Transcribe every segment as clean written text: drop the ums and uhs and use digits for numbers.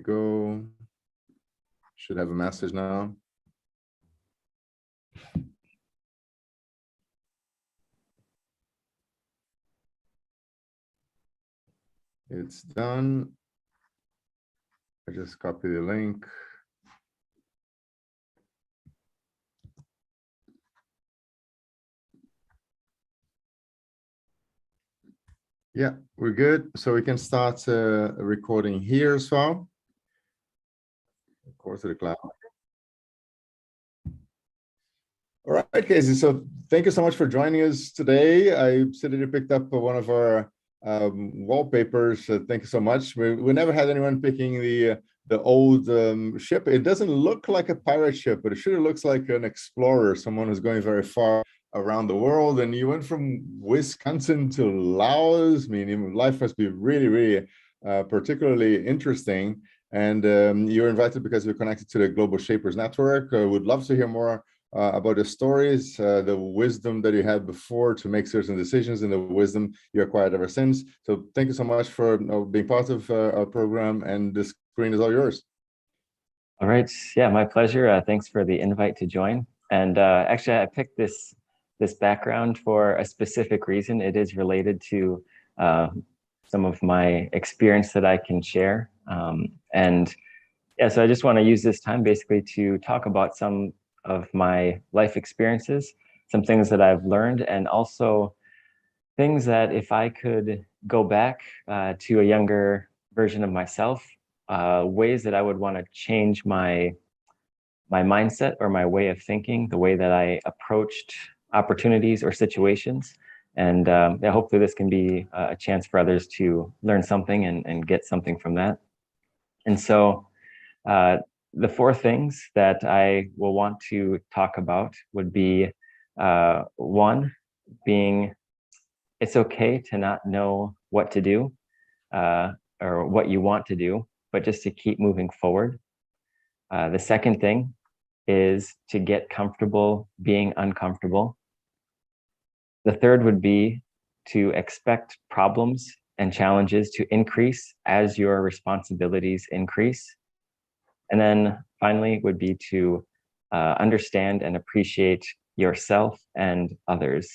Go. Should have a message now. It's done. I just copy the link. Yeah, we're good. So we can start recording here as well. Of course, to the cloud. All right, Casey. So thank you so much for joining us today. I see that you picked up one of our wallpapers. Thank you so much. We never had anyone picking the old ship. It doesn't look like a pirate ship, but it sure looks like an explorer, someone who's going very far around the world. And you went from Wisconsin to Laos. I mean, life must be really, really particularly interesting. And you're invited because you're connected to the Global Shapers Network. Would love to hear more about the stories, the wisdom that you had before to make certain decisions, and the wisdom you acquired ever since. So thank you so much for being part of our program, and the screen is all yours. All right. Yeah, my pleasure. Thanks for the invite to join. And actually, I picked this background for a specific reason. It is related to some of my experience that I can share. And yeah, so I just want to use this time basically to talk about some of my life experiences, some things that I've learned, and also things that if I could go back to a younger version of myself, ways that I would want to change my mindset or my way of thinking, the way that I approached opportunities or situations. And yeah, hopefully this can be a chance for others to learn something and get something from that. And so the four things that I will want to talk about would be one, being it's okay to not know what to do or what you want to do, but just to keep moving forward. The second thing is to get comfortable being uncomfortable. The third would be to expect problems and challenges to increase as your responsibilities increase. And then finally would be to understand and appreciate yourself and others.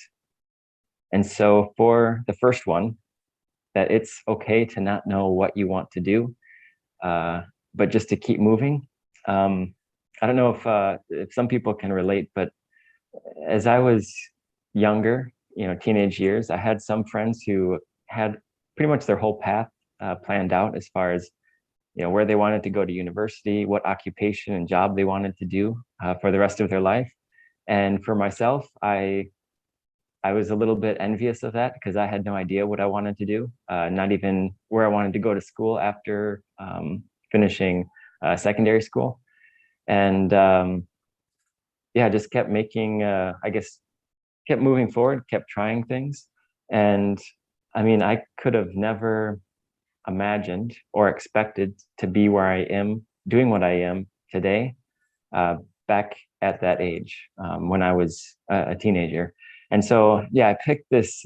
And so for the first one, that it's okay to not know what you want to do, but just to keep moving. I don't know if some people can relate, but as I was younger, teenage years, I had some friends who had pretty much their whole path planned out as far as where they wanted to go to university, what occupation and job they wanted to do for the rest of their life. And for myself, I was a little bit envious of that because I had no idea what I wanted to do, not even where I wanted to go to school after finishing secondary school. And yeah, just kept making, kept moving forward, kept trying things. And I mean, I could have never imagined or expected to be where I am, doing what I am today, back at that age when I was a teenager. And so, yeah, I picked this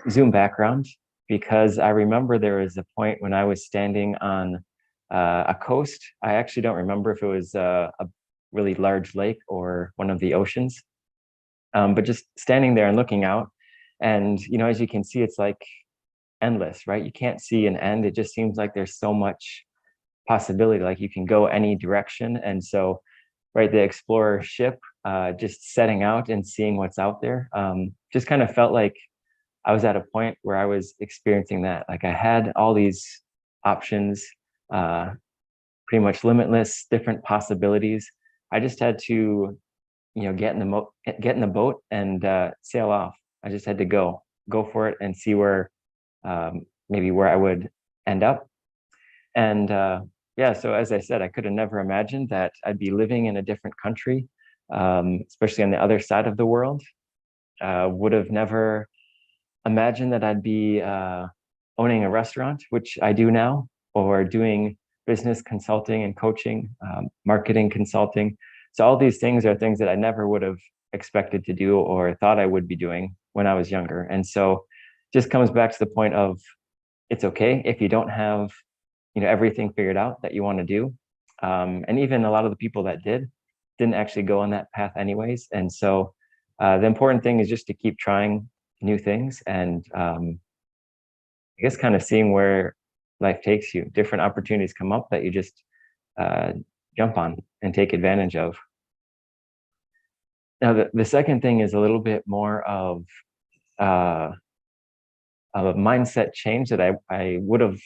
Zoom background because I remember there was a point when I was standing on a coast. I actually don't remember if it was a really large lake or one of the oceans, but just standing there and looking out. And, as you can see, it's like endless, right? You can't see an end. It just seems like there's so much possibility, like you can go any direction. And so, right, the Explorer ship, just setting out and seeing what's out there, just kind of felt like I was at a point where I was experiencing that. Like I had all these options, pretty much limitless, different possibilities. I just had to, get in the boat and sail off. I just had to go for it and see where maybe where I would end up. And yeah, so as I said, I could have never imagined that I'd be living in a different country, especially on the other side of the world. Would have never imagined that I'd be owning a restaurant, which I do now, or doing business consulting and coaching, marketing consulting. So all these things are things that I never would have expected to do or thought I would be doing when I was younger. And so just comes back to the point of it's okay if you don't have everything figured out that you want to do. And even a lot of the people that didn't actually go on that path anyways. And so the important thing is just to keep trying new things and I guess kind of seeing where life takes you. Different opportunities come up that you just uh, jump on and take advantage of. Now, the second thing is a little bit more uh, of a mindset change that I would have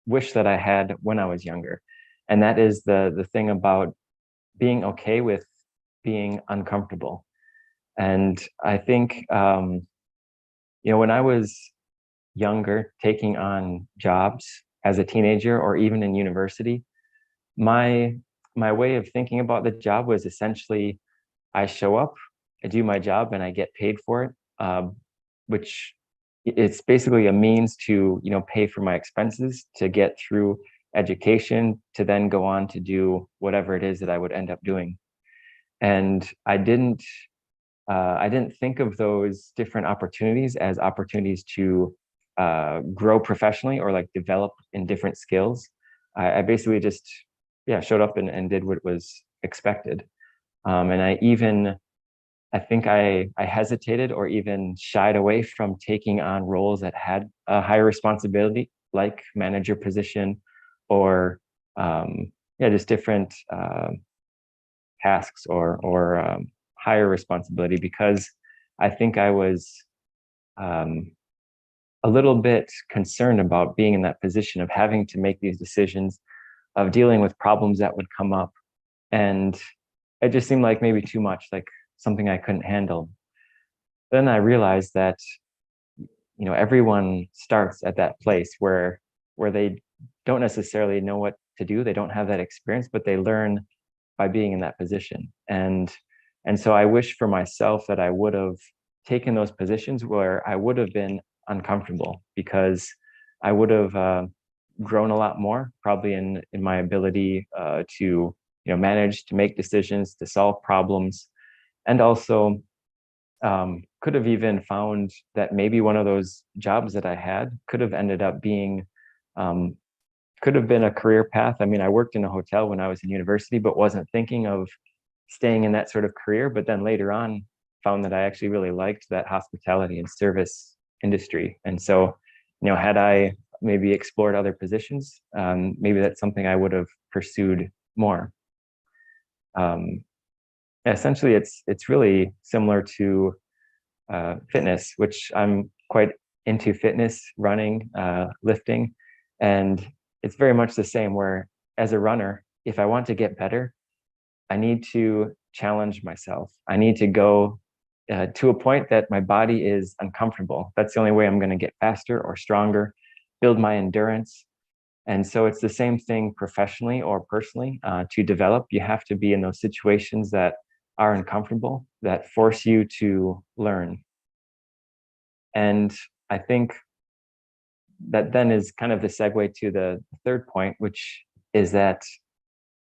wished that I had when I was younger. And that is the thing about being okay with being uncomfortable. And I think, when I was younger, taking on jobs as a teenager or even in university, my my way of thinking about the job was essentially I show up, I do my job, and I get paid for it, which it's basically a means to pay for my expenses to get through education to then go on to do whatever it is that I would end up doing. And I didn't think of those different opportunities as opportunities to grow professionally or like develop in different skills. I basically just showed up and did what was expected. And I think I hesitated or even shied away from taking on roles that had a higher responsibility, like manager position, or just different tasks or higher responsibility, because I think I was a little bit concerned about being in that position of having to make these decisions, of dealing with problems that would come up. And it just seemed like maybe too much, like something I couldn't handle. Then I realized that, everyone starts at that place where they don't necessarily know what to do. They don't have that experience, but they learn by being in that position. And so I wish for myself that I would have taken those positions where I would have been uncomfortable, because I would have grown a lot more, probably in my ability to manage, to make decisions, to solve problems, and also could have even found that maybe one of those jobs that I had could have ended up being could have been a career path. I mean, I worked in a hotel when I was in university, but wasn't thinking of staying in that sort of career. But then later on, found that I actually really liked that hospitality and service industry. And so, had I maybe explored other positions, maybe that's something I would have pursued more. Essentially, it's really similar to fitness, which I'm quite into fitness, running, lifting, and it's very much the same, where as a runner, if I want to get better, I need to challenge myself. I need to go to a point that my body is uncomfortable. That's the only way I'm going to get faster or stronger, build my endurance. And so it's the same thing professionally or personally. To develop, you have to be in those situations that are uncomfortable, that force you to learn. And I think that then is kind of the segue to the third point, which is that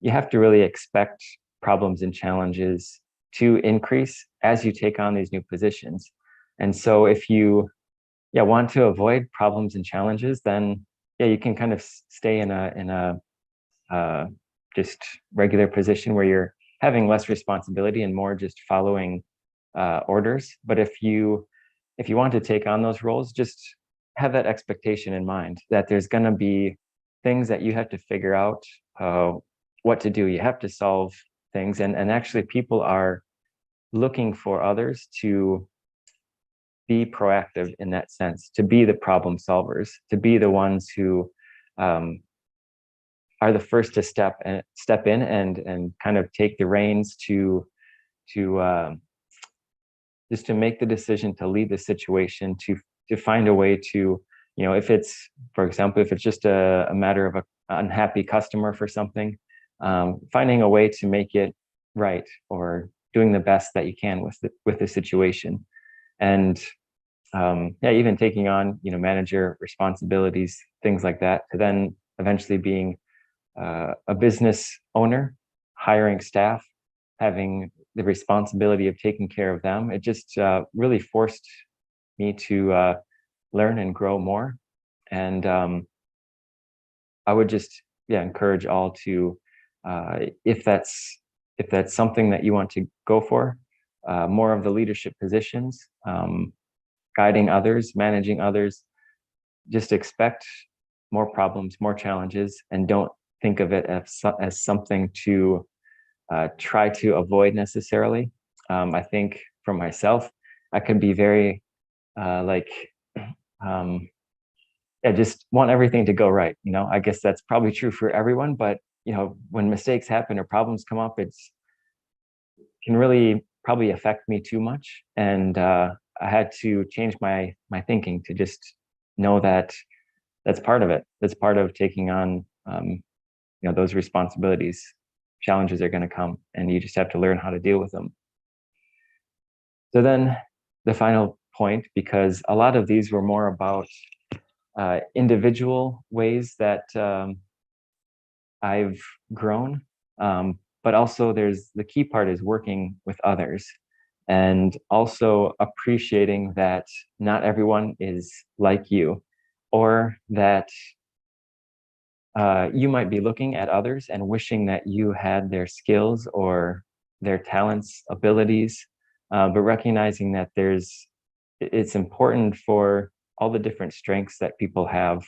you have to really expect problems and challenges to increase as you take on these new positions. And so if you want to avoid problems and challenges, then you can kind of stay in a just regular position where you're having less responsibility and more just following orders. But if you want to take on those roles, just have that expectation in mind that there's going to be things that you have to figure out what to do. You have to solve things, and actually people are looking for others to be proactive in that sense, to be the problem solvers, to be the ones who are the first to step in and kind of take the reins to just to make the decision, to lead the situation, to find a way to, if it's, for example, if it's just a matter of an unhappy customer for something, finding a way to make it right, or doing the best that you can with the situation. And even taking on, manager responsibilities, things like that, to then eventually being a business owner, hiring staff, having the responsibility of taking care of them. It just really forced me to learn and grow more. And I would just, yeah, encourage all to, if that's something that you want to go for, more of the leadership positions, guiding others, managing others, just expect more problems, more challenges, and don't think of it as something to try to avoid necessarily. I think for myself, I can be very like, I just want everything to go right. I guess that's probably true for everyone, but when mistakes happen or problems come up, can really probably affect me too much. And I had to change my thinking to just know that that's part of it. That's part of taking on those responsibilities. Challenges are going to come, and you just have to learn how to deal with them. So then the final point, because a lot of these were more about individual ways that I've grown, but also the key part is working with others, and also appreciating that not everyone is like you, or that you might be looking at others and wishing that you had their skills or their talents, abilities, but recognizing that it's important for all the different strengths that people have,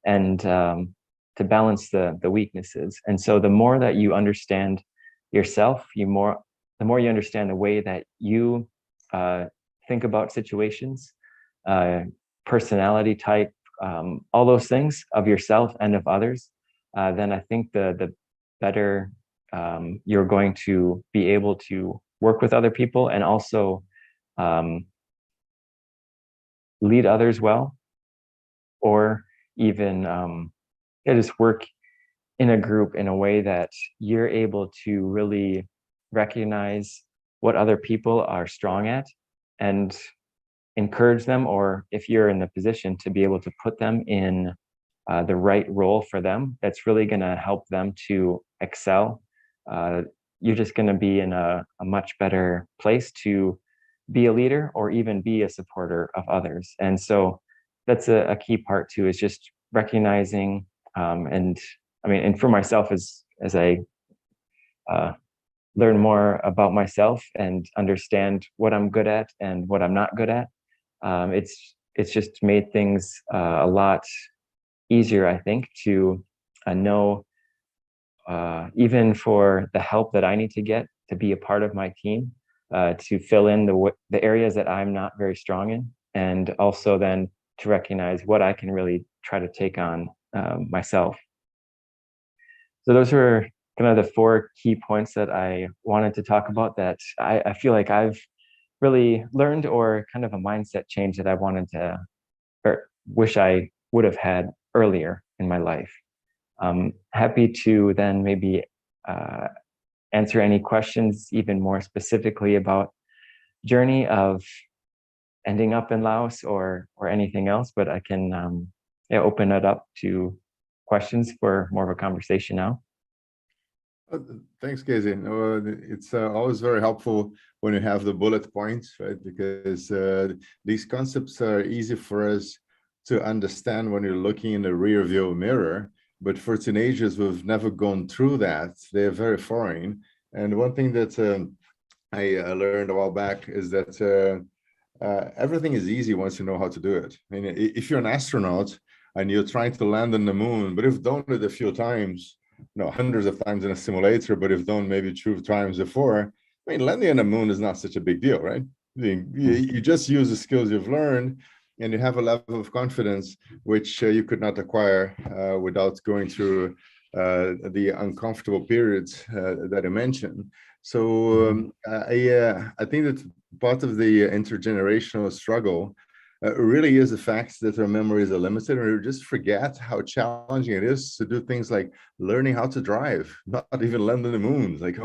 and to balance the weaknesses. And so the more that you understand yourself, the more you understand the way that you think about situations, personality type, all those things of yourself and of others, then I think the better you're going to be able to work with other people, and also lead others well, or even just work in a group in a way that you're able to really recognize what other people are strong at and encourage them, or if you're in the position to be able to put them in the right role for them, that's really going to help them to excel. You're just going to be in a much better place to be a leader, or even be a supporter of others. And so that's a key part too, is just recognizing, and for myself, as I learn more about myself and understand what I'm good at and what I'm not good at, it's just made things a lot easier, I think, to know, even for the help that I need to get to be a part of my team, to fill in the areas that I'm not very strong in, and also then to recognize what I can really try to take on myself. So those were kind of the 4 key points that I wanted to talk about, that I feel like I've really learned, or kind of a mindset change that I wanted to, or wish I would have had earlier in my life. Happy to then maybe answer any questions even more specifically about journey of ending up in Laos, or anything else, but I can open it up to questions for more of a conversation now. Thanks, Casey. It's always very helpful when you have the bullet points, right? Because these concepts are easy for us to understand when you're looking in the rear view mirror, but for teenagers who've never gone through that, they're very foreign. And one thing that I learned a while back is that everything is easy once you know how to do it. I mean, if you're an astronaut and you're trying to land on the moon, but you've done it a few times, hundreds of times in a simulator, but you've done maybe 2 times before, I mean, landing on the moon is not such a big deal, right? You just use the skills you've learned, and you have a level of confidence which you could not acquire without going through the uncomfortable periods that I mentioned. So I think that part of the intergenerational struggle really is the fact that our memories are limited, and we just forget how challenging it is to do things like learning how to drive, not even land on the moon. Like,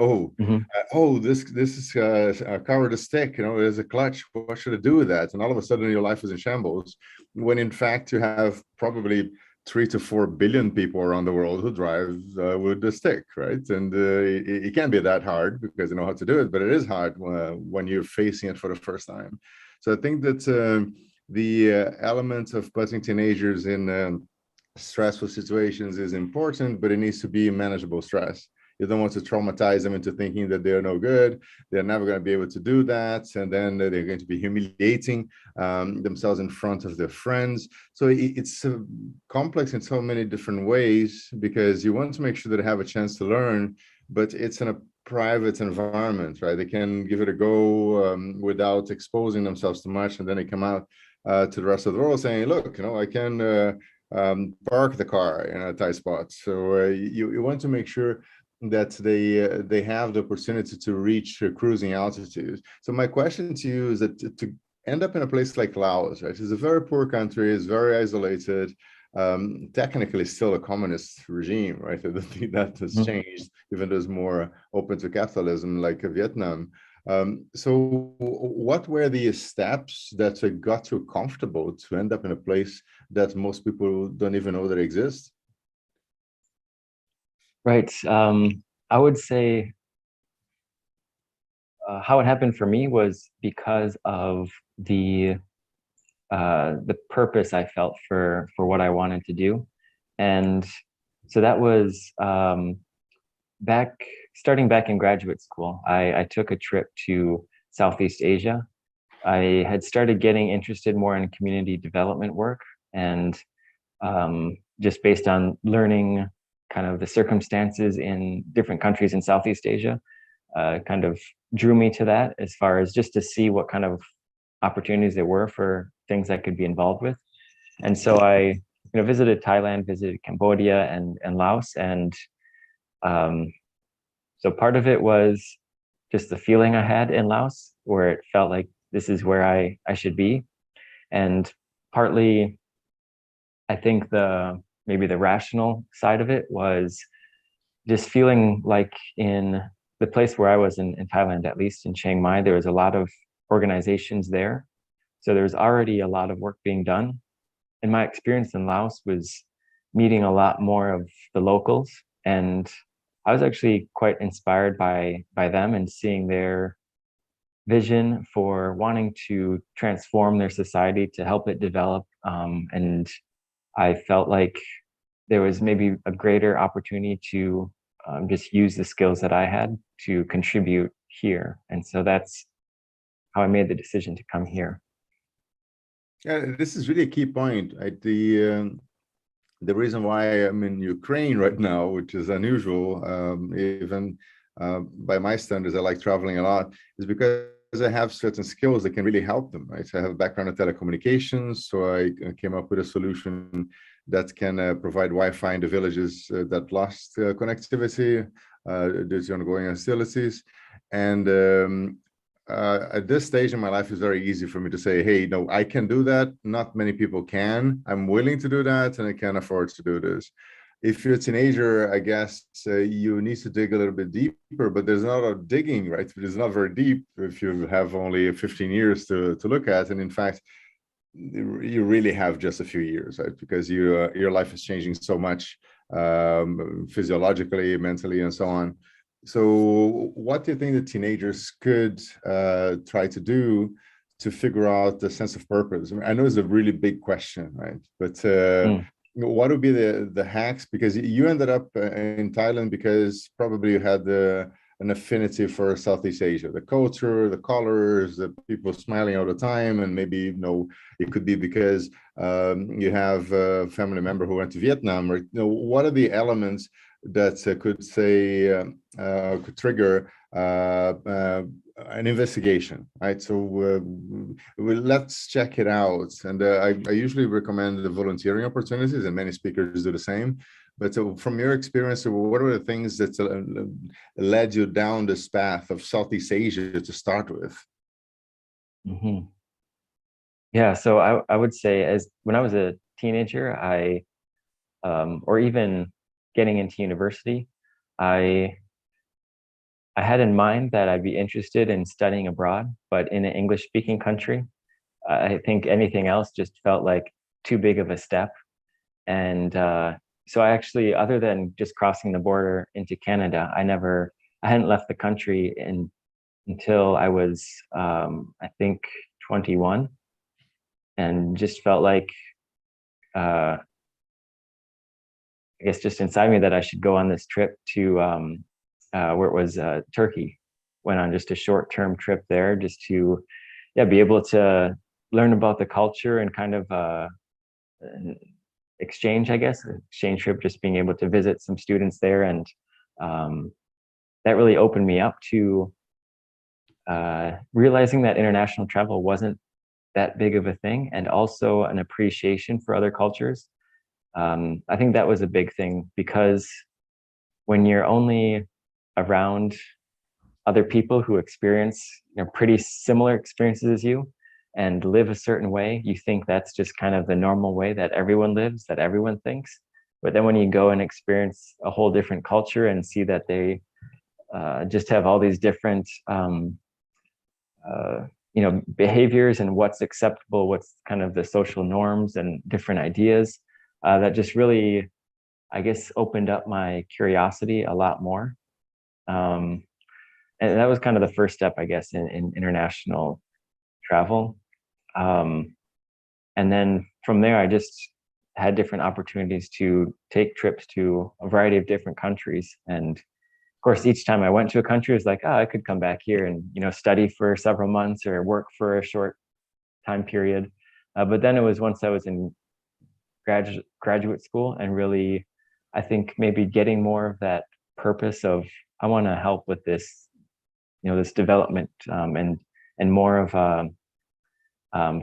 this is a cover to stick, there's a clutch. What should I do with that? And all of a sudden your life is in shambles, when in fact you have probably 3 to 4 billion people around the world who drive with the stick, right? And it can't be that hard because they know how to do it, but it is hard when you're facing it for the first time. So I think that the element of putting teenagers in stressful situations is important, but it needs to be manageable stress. You don't want to traumatize them into thinking that they're no good, they're never going to be able to do that, and then they're going to be humiliating themselves in front of their friends. So it's complex in so many different ways, because you want to make sure that they have a chance to learn, but it's in a private environment, right? They can give it a go without exposing themselves too much, and then they come out to the rest of the world saying, look, I can park the car in a tight spot. So you want to make sure that they have the opportunity to reach cruising altitude. So my question to you is that to end up in a place like Laos, right? It's a very poor country, it's very isolated, technically still a communist regime, right? I don't think that has changed, even though it's more open to capitalism like Vietnam. So what were the steps that got you comfortable to end up in a place that most people don't even know that exists? Right. I would say how it happened for me was because of the purpose I felt for what I wanted to do. And so that was starting back in graduate school. I took a trip to Southeast Asia. I had started getting interested more in community development work, and just based on learning kind of the circumstances in different countries in Southeast Asia, kind of drew me to that, as far as just to see what kind of opportunities there were for things I could be involved with. And so I visited Thailand, visited Cambodia and Laos. And so part of it was just the feeling I had in Laos, where it felt like this is where I should be. And partly, I think maybe the rational side of it was just feeling like in the place where I was in Thailand, at least in Chiang Mai, there was a lot of organizations there. So there was already a lot of work being done. And my experience in Laos was meeting a lot more of the locals. And I was actually quite inspired by them and seeing their vision for wanting to transform their society to help it develop. And I felt like there was maybe a greater opportunity to just use the skills that I had to contribute here. And so that's how I made the decision to come here. Yeah, this is really a key point. The reason why I'm in Ukraine right now, which is unusual, even by my standards, I like traveling a lot, is because I have certain skills that can really help them, right? So I have a background in telecommunications, so I came up with a solution that can provide Wi-Fi in the villages that lost connectivity due to ongoing hostilities. And at this stage in my life, it's very easy for me to say, hey, no, I can do that. Not many people can. I'm willing to do that, and I can afford to do this. If you're a teenager, I guess you need to dig a little bit deeper, but there's not a digging, right? It's not very deep if you have only 15 years to look at. And in fact, you really have just a few years, right? Because your life is changing so much physiologically, mentally, and so on. So what do you think that teenagers could try to do to figure out the sense of purpose? I mean, I know it's a really big question, right? But what would be the hacks? Because you ended up in Thailand because probably you had an affinity for Southeast Asia, the culture, the colors, the people smiling all the time, and maybe it could be because you have a family member who went to Vietnam, or what are the elements that could trigger an investigation, right? So let's check it out. And I usually recommend the volunteering opportunities, and many speakers do the same. But from your experience, what are the things that led you down this path of Southeast Asia to start with? Mm-hmm. Yeah, so I would say, when I was a teenager, or even getting into university, I had in mind that I'd be interested in studying abroad, but in an English-speaking country. I think anything else just felt like too big of a step. And so I actually, other than just crossing the border into Canada, I hadn't left the country until I was, I think, 21, and just felt like I guess just inside me that I should go on this trip to where it was Turkey. Went on just a short-term trip there just to, yeah, be able to learn about the culture and kind of an exchange, I guess, exchange trip, just being able to visit some students there. And that really opened me up to realizing that international travel wasn't that big of a thing, and also an appreciation for other cultures. I think that was a big thing, because when you're only around other people who experience, you know, pretty similar experiences as you and live a certain way, you think that's just kind of the normal way that everyone lives, that everyone thinks. But then when you go and experience a whole different culture and see that they just have all these different you know, behaviors and what's acceptable, what's kind of the social norms and different ideas, that just really, I guess, opened up my curiosity a lot more. And that was kind of the first step, I guess, in international travel. And then from there, I just had different opportunities to take trips to a variety of different countries. And of course, each time I went to a country, it was like, oh, I could come back here and, you know, study for several months or work for a short time period. But then it was once I was in graduate school and really, I think maybe getting more of that purpose of, I want to help with this, you know, this development, and more of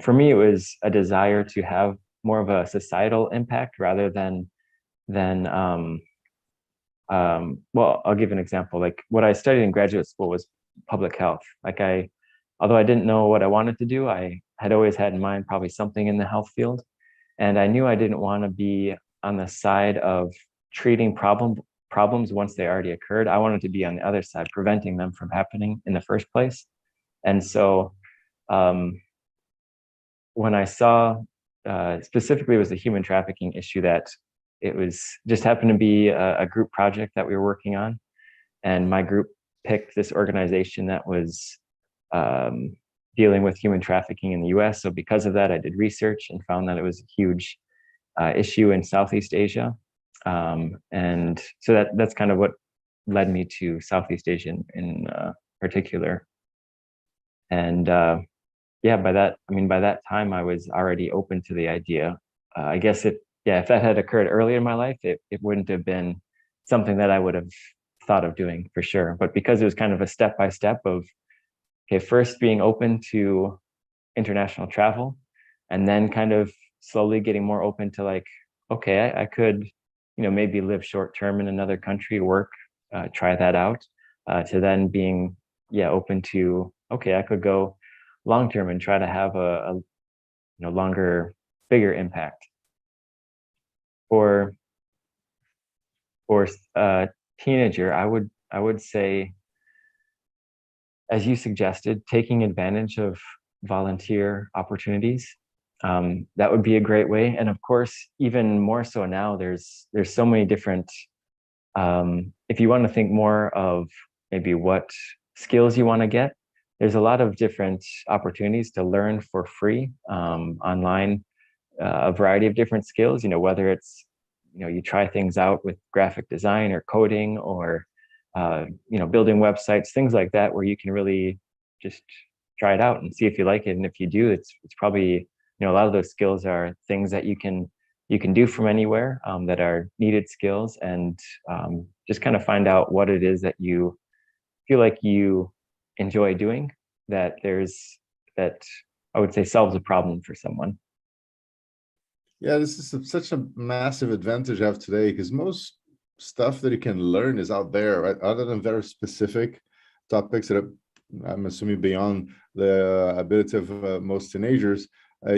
for me, it was a desire to have more of a societal impact rather than well, I'll give an example. Like what I studied in graduate school was public health. Like although I didn't know what I wanted to do, I had always had in mind probably something in the health field. And I knew I didn't want to be on the side of treating problems once they already occurred. I wanted to be on the other side, preventing them from happening in the first place. And so when I saw, specifically it was the human trafficking issue, that it was just happened to be a group project that we were working on. And my group picked this organization that was dealing with human trafficking in the US. So because of that, I did research and found that it was a huge issue in Southeast Asia. And so that's kind of what led me to Southeast Asia in particular. And yeah, by that time, I was already open to the idea. I guess if that had occurred earlier in my life, it wouldn't have been something that I would have thought of doing for sure. But because it was kind of a step by step of, okay, first being open to international travel, and then kind of slowly getting more open to like, okay, I could, you know, maybe live short term in another country, work, try that out, to then being, open to, okay, I could go long term and try to have a you know, longer, bigger impact. For a teenager, I would say, as you suggested, taking advantage of volunteer opportunities. That would be a great way. And of course, even more so now, there's so many different, if you want to think more of maybe what skills you want to get, there's a lot of different opportunities to learn for free online, a variety of different skills, you know, whether it's, you know, you try things out with graphic design or coding or, you know, building websites, things like that, where you can really just try it out and see if you like it. And if you do, it's probably, you know, a lot of those skills are things that you can do from anywhere, that are needed skills, and just kind of find out what it is that you feel like you enjoy doing, that I would say solves a problem for someone. Yeah, this is such a massive advantage I have today, because most stuff that you can learn is out there, right? Other than very specific topics that I'm assuming beyond the ability of most teenagers,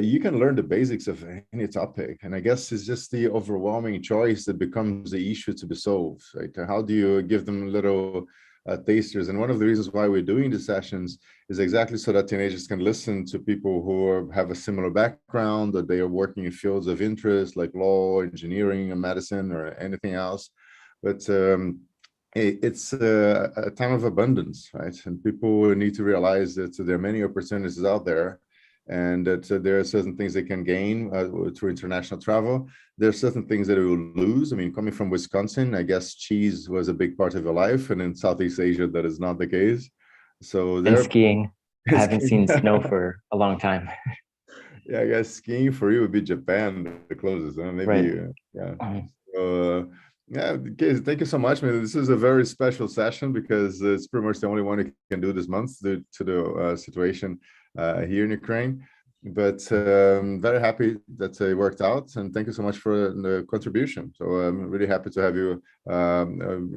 you can learn the basics of any topic. And I guess it's just the overwhelming choice that becomes the issue to be solved, right? How do you give them little tasters? And one of the reasons why we're doing the sessions is exactly so that teenagers can listen to people who have a similar background, that they are working in fields of interest like law, engineering, and medicine, or anything else. But it's a time of abundance, right? And people need to realize that there are many opportunities out there. and that there are certain things they can gain through international travel. There are certain things that they will lose. I mean, coming from Wisconsin, I guess cheese was a big part of your life, and in Southeast Asia, that is not the case. So And there. skiing. I haven't seen snow for a long time. Yeah, I guess skiing for you would be Japan, the closest, huh? Right. Maybe, yeah. Yeah, guys, thank you so much, man. This is a very special session because it's pretty much the only one you can do this month due to the situation here in Ukraine. But very happy that it worked out, and thank you so much for the contribution. So I'm really happy to have you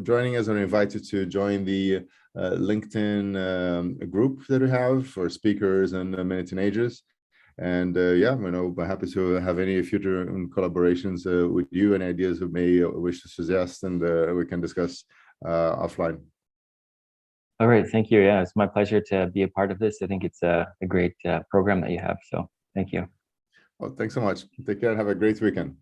joining us, and invite you to join the LinkedIn group that we have for speakers and many teenagers. And yeah, I'm happy to have any future collaborations with you and ideas you may wish to suggest, and we can discuss offline. All right. Thank you. Yeah, it's my pleasure to be a part of this. I think it's a great program that you have. So thank you. Well, thanks so much. Take care and have a great weekend.